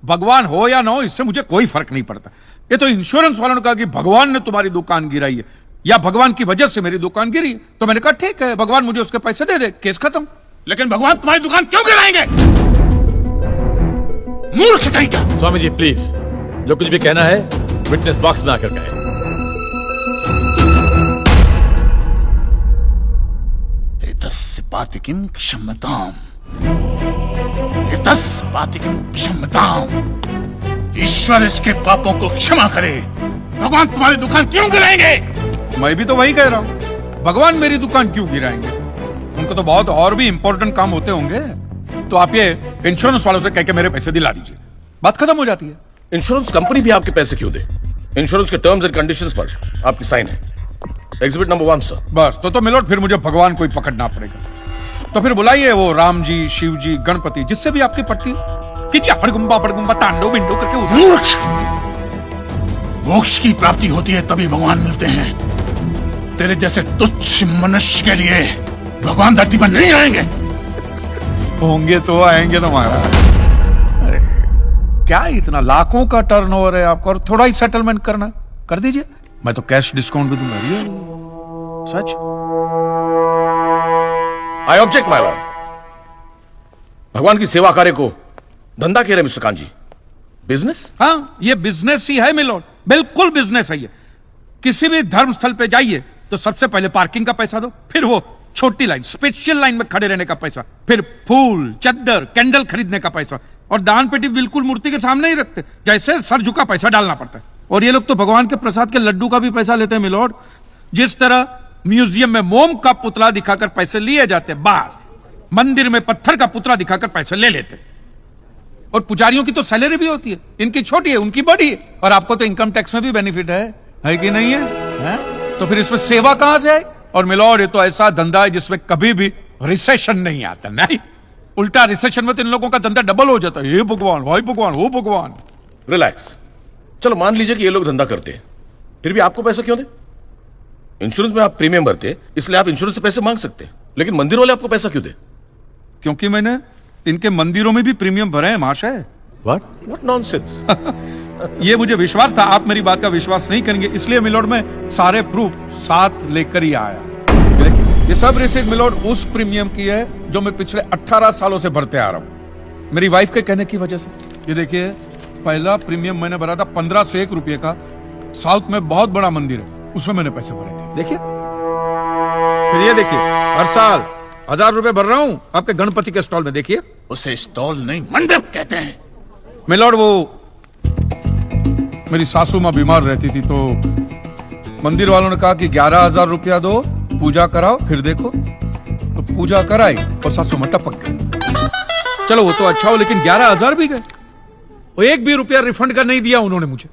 भगवान हो या ना हो इससे मुझे कोई फर्क नहीं पड़ता। ये तो इंश्योरेंस वालों ने कहा कि भगवान ने तुम्हारी दुकान गिराई है या भगवान की वजह से मेरी दुकान गिरी है, तो मैंने कहा ठीक है, भगवान मुझे उसके पैसे दे दे, केस खत्म। लेकिन भगवान तुम्हारी दुकान क्यों गिराएंगे? मूर्ख कहीं का। स्वामी जी प्लीज, जो कुछ भी कहना है विटनेस बॉक्स में आकर कहें। एतस्पातिकिं क्षम्यताम्, एतस्पातिकिं क्षम्यताम्। ईश्वर इसके पापों को क्षमा करे। भगवान तुम्हारी दुकान क्यों गिराएंगे? मैं भी तो वही कह रहा हूं, भगवान मेरी दुकान क्यों गिराएंगे? उनको तो बहुत और भी इंपॉर्टेंट काम होते होंगे। तो आप ये इंश्योरेंस वालों से कह के मेरे पैसे दिला दीजिए, बात खत्म हो जाती है। इंश्योरेंस कंपनी भी आपके पैसे क्यों दे? इंश्योरेंस के टर्म्स एंड कंडीशंस पर आपकी साइन है। Exhibit number 1 sir. बस तो मिलोड फिर मुझे भगवान को ही पकड़ना पड़ेगा। तो फिर बुलाइए वो राम जी, शिव जी, गणपति, जिससे भी आपकी पड़ती है। कीजिए हड़गुम्बा पड़गुम्बा तांडो बिंडो करके उधर। मूर्ख! मोक्ष की प्राप्ति होती है तभी भगवान मिलते हैं। तेरे जैसे तुच्छ मनुष्य के लिए भगवान धरती पर नहीं आएंगे। होंगे तो आएंगे ना महाराज। अरे क्या इतना लाखों का टर्नओवर है आपको, और थोड़ा ही सेटलमेंट करना, कर दीजिए, मैं तो कैश डिस्काउंट भी दूंगा। ये सच। I object my lord. भगवान की सेवा कार्य को धंधा कह रहे मिस्टर कांजी, बिजनेस? हाँ, ये बिजनेस ही है मिलोड, बिल्कुल बिजनेस है ये। किसी भी धर्म स्थल पे जाइए तो सबसे पहले पार्किंग का पैसा दो, फिर वो छोटी लाइन, स्पेशल लाइन में खड़े रहने का पैसा, फिर फूल, चद्दर, कैंडल खरीदने का पैसा, और दान पेटी बिल्कुल मूर्ति के सामने ही रखते, जैसे सर झुका पैसा डालना पड़ता है। और ये लोग तो भगवान के प्रसाद के लड्डू का भी पैसा लेते हैं मिलोड। जिस तरह म्यूजियम में मोम का पुतला दिखाकर पैसे लिए जाते, बस मंदिर में पत्थर का पुतला दिखाकर पैसे ले लेते। और पुजारियों की तो सैलरी भी होती है, इनकी छोटी है, उनकी बड़ी है, और आपको तो इनकम टैक्स में भी बेनिफिट है कि नहीं है? तो फिर इसमें सेवा कहां से है? और मिलोड ये तो ऐसा धंधा है जिसमें कभी भी रिसेशन नहीं आता, नहीं, उल्टा रिसेशन में तो इन लोगों का धंधा डबल हो जाता है। हे भगवान, भाई भगवान, हो भगवान। रिलैक्स। चलो मान लीजिए कि ये लोग धंधा करते हैं, फिर भी आपको पैसा क्यों दे? इंश्योरेंस में आप प्रीमियम भरते, इसलिए आप इंश्योरेंस से पैसे मांग सकते, लेकिन मंदिर वाले आपको पैसा क्यों दे? क्योंकि मैंने इनके मंदिरों में भी प्रीमियम भरे हैं महाशय। What nonsense. ये मुझे विश्वास था, आप मेरी बात का विश्वास नहीं करेंगे, इसलिए मिलोड में सारे प्रूफ साथ लेकर ही आया। ये सब रिसीट मिलोड उस प्रीमियम की है जो मैं पिछले 18 सालों से भरते आ रहा हूं, मेरी वाइफ के कहने की वजह से। ये देखिए, पहला प्रीमियम मैंने भरा था 1501 रुपये का, साउथ में बहुत बड़ा मंदिर है, उसमें मैंने पैसे भरे थे। देखिए, फिर ये देखिए, हर साल 1000 रुपए भर रहा हूं आपके गणपति के स्टॉल में। देखिए, उसे स्टॉल नहीं मंडप कहते हैं। मिलोड वो मेरी सासू माँ बीमार रहती थी, तो मंदिर वालों ने कहा कि 11,000 रुपया दो, पूजा कराओ, फिर देखो। तो पूजा कराई और सासू माँ टपक गई। चलो वो तो अच्छा हो, लेकिन 11,000 भी गए, वो एक भी रुपया रिफंड का नहीं दिया उन्होंने मुझे।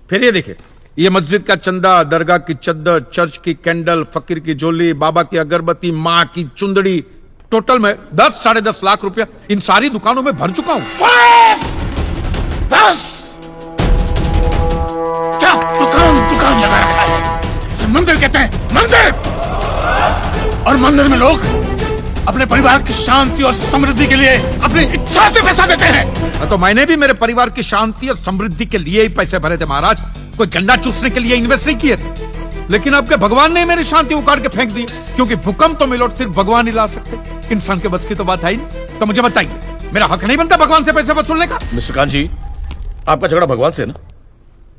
फिर ये देखिए, ये मस्जिद का चंदा, दरगाह की चद्दर, चर्च की कैंडल, फकीर की झोली, बाबा की अगरबत्ती, माँ की चुंदड़ी, टोटल में 10 साढ़े 10 लाख रुपया इन सारी दुकानों में भर चुका हूं। बस! क्या दुकान लगा रखा है? इसे मंदिर कहते हैं, मंदिर। और मंदिर में लोग अपने परिवार की शांति और समृद्धि के लिए अपनी इच्छा से पैसा देते हैं। तो मैंने भी मेरे परिवार की शांति और समृद्धि के लिए ही पैसे भरे थे महाराज, कोई गंदा चूसने के लिए इन्वेस्ट नहीं किए थे। लेकिन आपके भगवान ने मेरी शांति उखाड़ के फेंक दी, क्योंकि भूकंप तो मिलोड सिर्फ भगवान ही ला सकते, इंसान के बस की तो बात है ही नहीं। तो मुझे बताइए, मेरा हक नहीं बनता भगवान से पैसे वसूलने का? मिस्टर कांजी, आपका झगड़ा भगवान से है ना,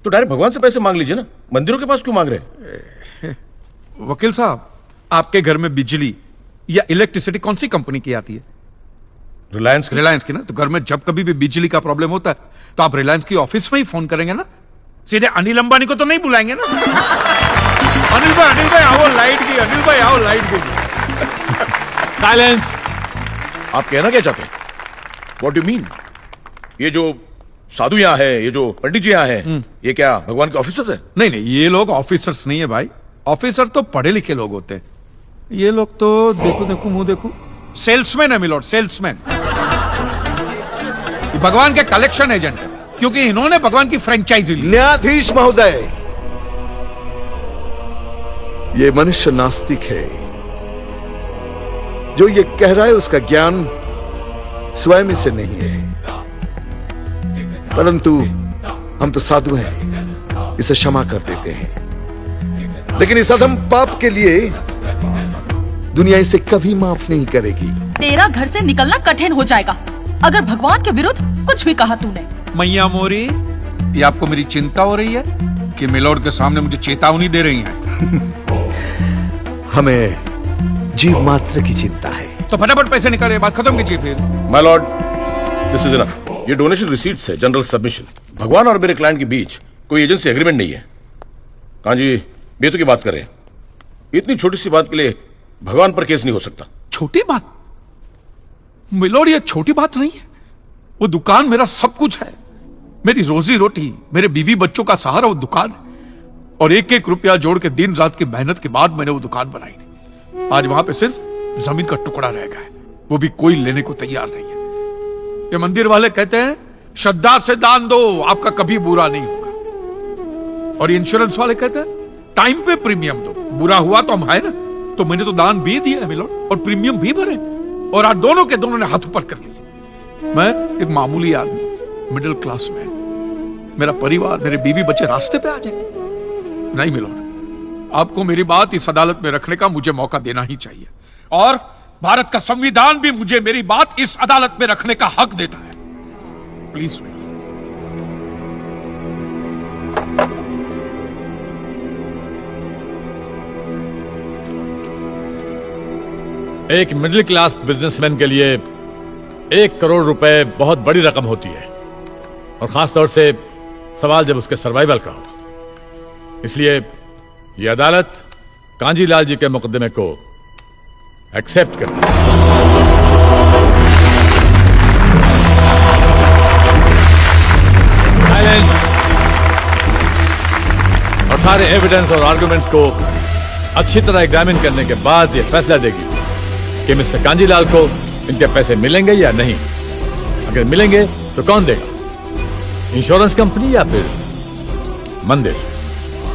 तो डायरेक्ट भगवान से पैसे मांग लीजिए ना, मंदिरों के पास क्यों मांग रहे? वकील साहब, आपके घर में बिजली या इलेक्ट्रिसिटी कौन सी कंपनी की आती है? रिलायंस की ना। तो घर में जब कभी भी बिजली का प्रॉब्लम होता है तो आप रिलायंस की ऑफिस में ही फोन करेंगे ना, सीधे अनिल अंबानी को तो नहीं बुलाएंगे ना। अनिल भाई आओ लाइट की, अनिल भाई आओ लाइट की। साइलेंस। आप कहना क्या चाहते हैं? What do mean? ये जो साधु यहाँ है, ये जो पंडित जी यहाँ है, ये क्या भगवान के ऑफिसर्स है? नहीं, ये लोग ऑफिसर्स नहीं है भाई, ऑफिसर तो पढ़े लिखे लोग होते हैं। ये लोग तो देखो मुंह देखो, सेल्समैन है मिलोड, सेल्समैन। भगवान के कलेक्शन एजेंट है, क्योंकि इन्होंने भगवान की फ्रेंचाइजी ली। न्यायाधीश महोदय, ये मनुष्य नास्तिक है। जो ये कह रहा है उसका ज्ञान स्वयं से नहीं है। परंतु हम तो साधु हैं, इसे क्षमा कर देते हैं। लेकिन इस अधम पाप के लिए दुनिया इसे कभी माफ नहीं करेगी। तेरा घर से निकलना कठिन हो जाएगा अगर भगवान के विरुद्ध कुछ भी कहा तूने। मैया मोरी, ये आपको मेरी चिंता हो रही है कि मिलोड के सामने मुझे चेतावनी दे रही हैं? हमें जीव मात्र की चिंता है। तो फटाफट पैसे निकाले, बात खत्म कीजिए फिर। My Lord, this is enough. ये डोनेशन रिसीट्स है, जनरल सबमिशन। भगवान और मेरे क्लाइंट के बीच कोई एजेंसी एग्रीमेंट नहीं है। कांजी बेतु की बात कर रहे हैं। इतनी छोटी सी बात के लिए भगवान पर केस नहीं हो सकता। छोटी बात मिलोड, ये छोटी बात नहीं है। वो दुकान मेरा सब कुछ है, मेरी रोजी रोटी, मेरे बीवी बच्चों का सहारा वो दुकान है। और एक एक रुपया जोड़ के दिन रात की मेहनत के बाद मैंने वो दुकान बनाई थी। आज वहां पे सिर्फ जमीन का टुकड़ा रह गया है, वो भी कोई लेने को तैयार नहीं है। ये मंदिर वाले कहते हैं श्रद्धा से दान दो, आपका कभी बुरा नहीं होगा। और इंश्योरेंस वाले कहते हैं टाइम पे प्रीमियम दो, बुरा हुआ तो हम है ना। तो मैंने तो दान भी दिया है मिलोड, और प्रीमियम भी भरे, और आज दोनों के दोनों ने हाथ ऊपर कर लिए। मैं एक मामूली आदमी, मिडिल क्लास मैन, मेरा परिवार, मेरे बीवी बच्चे रास्ते पे आ जाएंगे। नहीं मिलोड, आपको मेरी बात इस अदालत में रखने का मुझे मौका देना ही चाहिए। और भारत का संविधान भी मुझे मेरी बात इस अदालत में रखने का हक देता है। प्लीज एक मिडिल क्लास बिजनेसमैन के लिए 1 करोड़ रुपए बहुत बड़ी रकम होती है, और खास तौर से सवाल जब उसके सर्वाइवल का हो। इसलिए यह अदालत कांजीलाल जी के मुकदमे को एक्सेप्ट करती है। साइलेंस। और सारे एविडेंस और आर्गुमेंट्स को अच्छी तरह एग्जामिन करने के बाद यह फैसला देगी कि मिस्टर कांजीलाल को इनके पैसे मिलेंगे या नहीं। अगर मिलेंगे तो कौन देगा, इंश्योरेंस कंपनी या फिर मंदिर।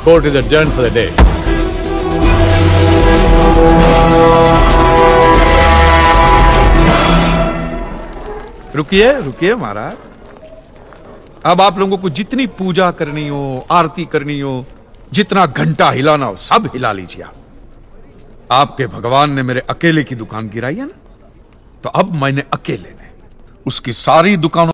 Court is adjourned for the day. रुकिए रुकिए महाराज, अब आप लोगों को जितनी पूजा करनी हो, आरती करनी हो, जितना घंटा हिलाना हो, सब हिला लीजिए। आपके भगवान ने मेरे अकेले की दुकान गिराई है ना, तो अब मैंने अकेले ने उसकी सारी दुकानों